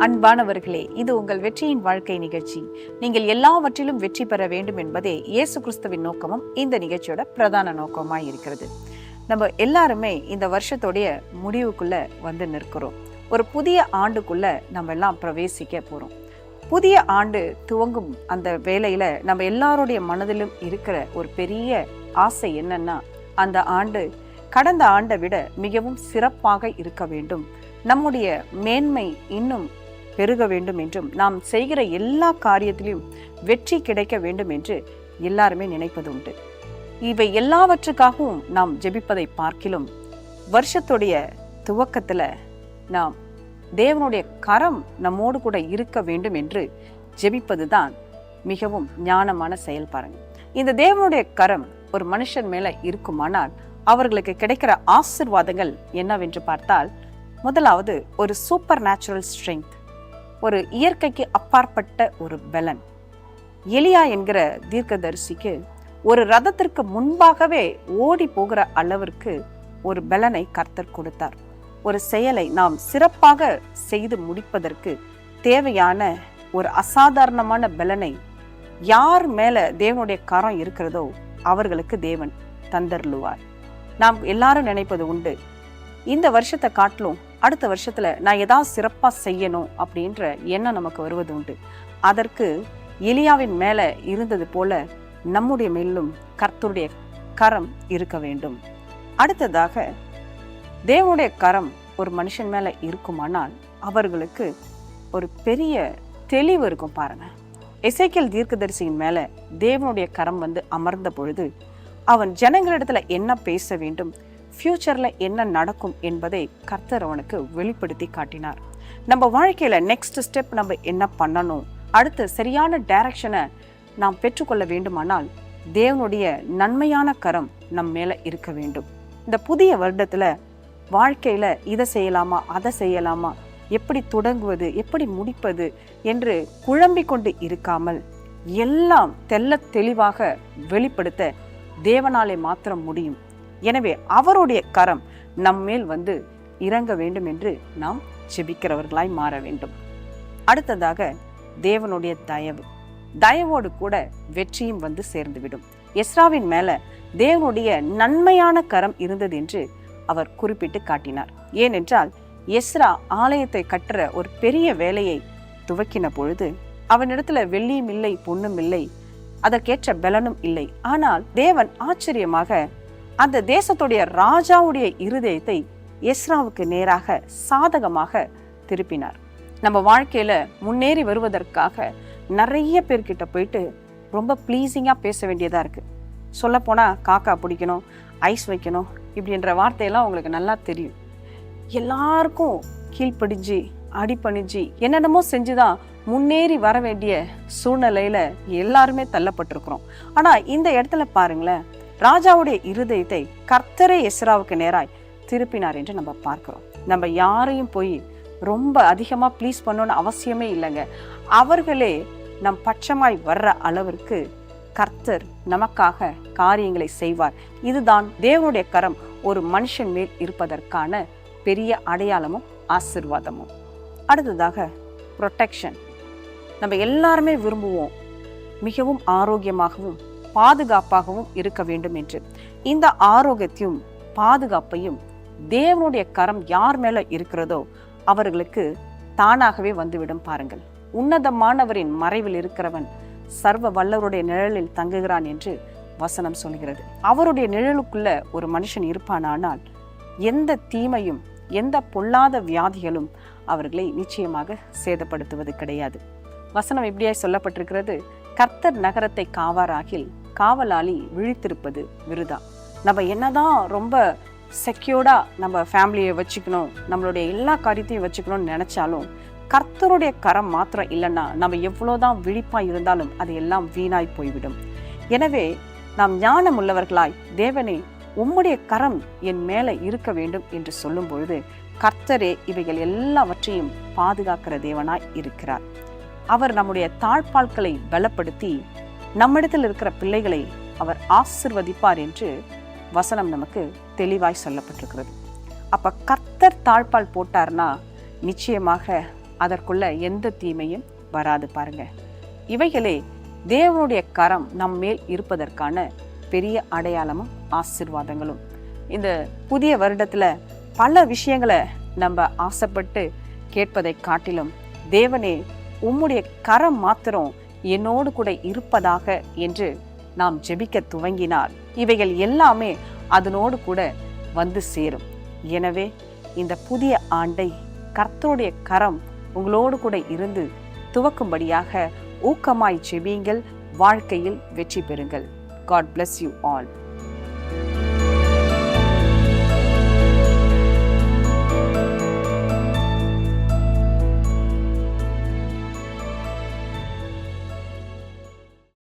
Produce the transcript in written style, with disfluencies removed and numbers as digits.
அன்பானவர்களே, இது உங்கள் வெற்றியின் வாழ்க்கை நிகழ்ச்சி. நீங்கள் எல்லாவற்றிலும் வெற்றி பெற வேண்டும் என்பதே இயேசு கிறிஸ்துவின் நோக்கமும் இந்த நிகழ்ச்சியோட பிரதான நோக்கமாய் இருக்கிறது. நம்ம எல்லாருமே இந்த வருஷத்துடைய முடிவுக்குள்ள வந்து நிற்கிறோம். ஒரு புதிய ஆண்டுக்குள்ள நம்ம எல்லாம் பிரவேசிக்க போறோம். புதிய ஆண்டு துவங்கும் அந்த வேளையில நம்ம எல்லாருடைய மனதிலும் இருக்கிற ஒரு பெரிய ஆசை என்னன்னா, அந்த ஆண்டு கடந்த ஆண்டை விட மிகவும் சிறப்பாக இருக்க வேண்டும், நம்முடைய மேன்மை இன்னும் பெருக வேண்டும் என்றும், நாம் செய்கிற எல்லா காரியத்திலும் வெற்றி கிடைக்க வேண்டும் என்று எல்லாருமே நினைப்பது உண்டு. இவை எல்லாவற்றுக்காகவும் நாம் ஜெபிப்பதை பார்க்கிலும், வருஷத்துடைய துவக்கத்துல நாம் தேவனுடைய கரம் நம்மோடு கூட இருக்க வேண்டும் என்று ஜெபிப்பதுதான் மிகவும் ஞானமான செயல். பாருங்க, இந்த தேவனுடைய கரம் ஒரு மனுஷன் மேல இருக்குமானால் அவர்களுக்கு கிடைக்கிற ஆசீர்வாதங்கள் என்னவென்று பார்த்தால், முதலாவது ஒரு சூப்பர் நேச்சுரல் ஸ்ட்ரென்த், ஒரு இயற்கைக்கு அப்பாற்பட்ட ஒரு பலன். எலியா என்கிற தீர்க்கதரிசிக்கு ஒரு ரதத்திற்கு முன்பாகவே ஓடி போகிற அளவிற்கு ஒரு பலனை கர்த்தர் கொடுத்தார். ஒரு செயலை நாம் சிறப்பாக செய்து முடிப்பதற்கு தேவையான ஒரு அசாதாரணமான பலனை யார் மேல தேவனுடைய கரம் இருக்கிறதோ அவர்களுக்கு தேவன் தந்தருளுவார். நாம் எல்லாரும் நினைப்பது உண்டு, இந்த வருஷத்தை காட்டிலும் அடுத்த வருஷத்துல நான் ஏதாவது சிறப்பா செய்யணும் அப்படின்ற எண்ணம் நமக்கு வருவது உண்டு. அதற்கு எலியாவின் மேல இருந்தது போல நம்முடைய மேலும் கர்த்தருடைய கரம் இருக்க வேண்டும். அடுத்ததாக, தேவனுடைய கரம் ஒரு மனுஷன் மேல இருக்குமானால் அவர்களுக்கு ஒரு பெரிய தெளிவு இருக்கும். பாருங்க, எசேக்கியேல் தீர்க்கதரிசியின் மேல தேவனுடைய கரம் வந்து அமர்ந்த பொழுது அவன் ஜனங்களிடத்துல என்ன பேச வேண்டும், ஃபியூச்சர்ல என்ன நடக்கும் என்பதை கர்த்தர் அவனுக்கு வெளிப்படுத்தி காட்டினார். நம்ம வாழ்க்கையில நெக்ஸ்ட் ஸ்டெப் நம்ம என்ன பண்ணணும், அடுத்து சரியான டைரக்ஷனை நாம் பெற்றுக்கொள்ள வேண்டுமானால் தேவனுடைய நன்மையான கரம் நம் மேல இருக்க வேண்டும். இந்த புதிய வருடத்துல வாழ்க்கையில இதை செய்யலாமா அதை செய்யலாமா, எப்படி தொடங்குவது எப்படி முடிப்பது என்று குழம்பிக் கொண்டு இருக்காமல் எல்லாம் தெள்ள தெளிவாக வெளிப்படுத்த தேவனாலே மாத்திரம் முடியும். எனவே அவருடைய கரம் நம்மேல் வந்து இறங்க வேண்டும் என்று நாம் ஜெபிக்கிறவர்களாய் மாற வேண்டும். அடுத்ததாக, தேவனுடைய தயவு, தயவோடு கூட வெற்றியும் வந்து சேர்ந்துவிடும். எஸ்ராவின் மேல தேவனுடைய நன்மையான கரம் இருந்தது என்று அவர் குறிப்பிட்டு காட்டினார். ஏனென்றால் எஸ்ரா ஆலயத்தை கட்டுற ஒரு பெரிய வேலையை துவக்கின பொழுது அவனிடத்துல வெள்ளியும் இல்லை பொன்னும் இல்லை, அதற்கேற்ற பலனும் இல்லை. ஆனால் தேவன் ஆச்சரியமாக அந்த தேசத்துடைய ராஜாவுடைய இருதயத்தை எஸ்ராவுக்கு நேராக சாதகமாக திருப்பினார். நம்ம வாழ்க்கையில முன்னேறி வருவதற்காக நிறைய பேர்கிட்ட போயிட்டு ரொம்ப ப்ளீஸிங்கா பேச வேண்டியதா இருக்கு. சொல்ல போனா காக்கா பிடிக்கணும், ஐஸ் வைக்கணும் இப்படின்ற வார்த்தையெல்லாம் உங்களுக்கு நல்லா தெரியும். எல்லாருக்கும் கீழ்ப்படிஞ்சு அடிப்பணிஞ்சு என்னென்னமோ செஞ்சுதான் முன்னேறி வர வேண்டிய சூழ்நிலையில எல்லாருமே தள்ளப்பட்டிருக்கிறோம். ஆனா இந்த இடத்துல பாருங்களேன், ராஜாவுடைய இருதயத்தை கர்த்தரே எஸ்ராவுக்கு நேராய் திருப்பினார் என்று நம்ம பார்க்கிறோம். நம்ம யாரையும் போய் ரொம்ப அதிகமா ப்ளீஸ் பண்ணணும்னு அவசியமே இல்லைங்க. அவர்களே நம் பட்சமாய் வர்ற அளவிற்கு கர்த்தர் நமக்காக காரியங்களை செய்வார். இதுதான் தேவனுடைய கரம் ஒரு மனுஷன் மேல் இருப்பதற்கான பெரிய அடையாளமும் ஆசீர்வாதமும். அடுத்ததாக, ப்ரொடெக்ஷன். நம்ம எல்லாருமே விரும்புவோம் மிகவும் ஆரோக்கியமாகவும் பாதுகாப்பாகவும் இருக்க வேண்டும் என்று. இந்த ஆரோக்கியத்தையும் பாதுகாப்பையும் தேவனுடைய கரம் யார் மேல இருக்கிறதோ அவர்களுக்கு தானாகவே வந்துவிடும். பாருங்கள், உன்னதமானவரின் மறைவில் இருக்கிறவன் சர்வ வல்லவருடைய நிழலில் தங்குகிறான் என்று வசனம் சொல்கிறது. அவருடைய நிழலுக்குள்ள ஒரு மனுஷன் இருப்பானால் எந்த தீமையும் எந்த பொல்லாத வியாதிகளும் அவர்களை நிச்சயமாக சேதப்படுத்துவது கிடையாது. வசனம் இப்படியாய் சொல்லப்பட்டிருக்கிறது, கர்த்தர் நகரத்தை காவாராகில் காவலாளி விழித்திருப்பது விருதா. நம்ம என்னதான் ரொம்ப செக்யூர்டா நம்ம ஃபேமிலியை வச்சுக்கணும், நம்மளுடைய எல்லா காரியத்தையும் வச்சுக்கணும்னு நினைச்சாலும் கர்த்தருடைய கரம் மாத்திரம் இல்லைன்னா நம்ம எவ்வளோதான் விழிப்பா இருந்தாலும் அது எல்லாம் வீணாய் போய்விடும். எனவே நாம் ஞானம் உள்ளவர்களாய், தேவனே உம்முடைய கரம் என் மேல இருக்க வேண்டும் என்று சொல்லும் பொழுது கர்த்தரே இவைகள் எல்லாவற்றையும் பாதுகாக்கிற தேவனாய் இருக்கிறார். அவர் நம்முடைய தாழ்பால்களை பலப்படுத்தி நம்மிடத்தில் இருக்கிற பிள்ளைகளை அவர் ஆசிர்வதிப்பார் என்று வசனம் நமக்கு தெளிவாய் சொல்லப்பட்டிருக்கிறது. அப்ப கர்த்தர் தாழ்பால் போட்டார்னா நிச்சயமாக அதற்குள்ள எந்த தீமையும் வராது. பாருங்க, இவைகளே தேவனுடைய கரம் நம் மேல் இருப்பதற்கான பெரிய அடையாளமும் ஆசீர்வாதங்களும். இந்த புதிய வருடத்துல பல விஷயங்களை நம்ம ஆசைப்பட்டு கேட்பதை காட்டிலும், தேவனே உம்முடைய கரம் மாத்திரம் என்னோடு கூட இருப்பதாக என்று நாம் ஜெபிக்க துவங்கினால் இவைகள் எல்லாமே அதனோடு கூட வந்து சேரும். எனவே இந்த புதிய ஆண்டை கர்த்தருடைய கரம் உங்களோடு கூட இருந்து துவக்கும்படியாக ஊக்கமாய் ஜெபியுங்கள். வாழ்க்கையில் வெற்றி பெறுங்கள். God bless you all.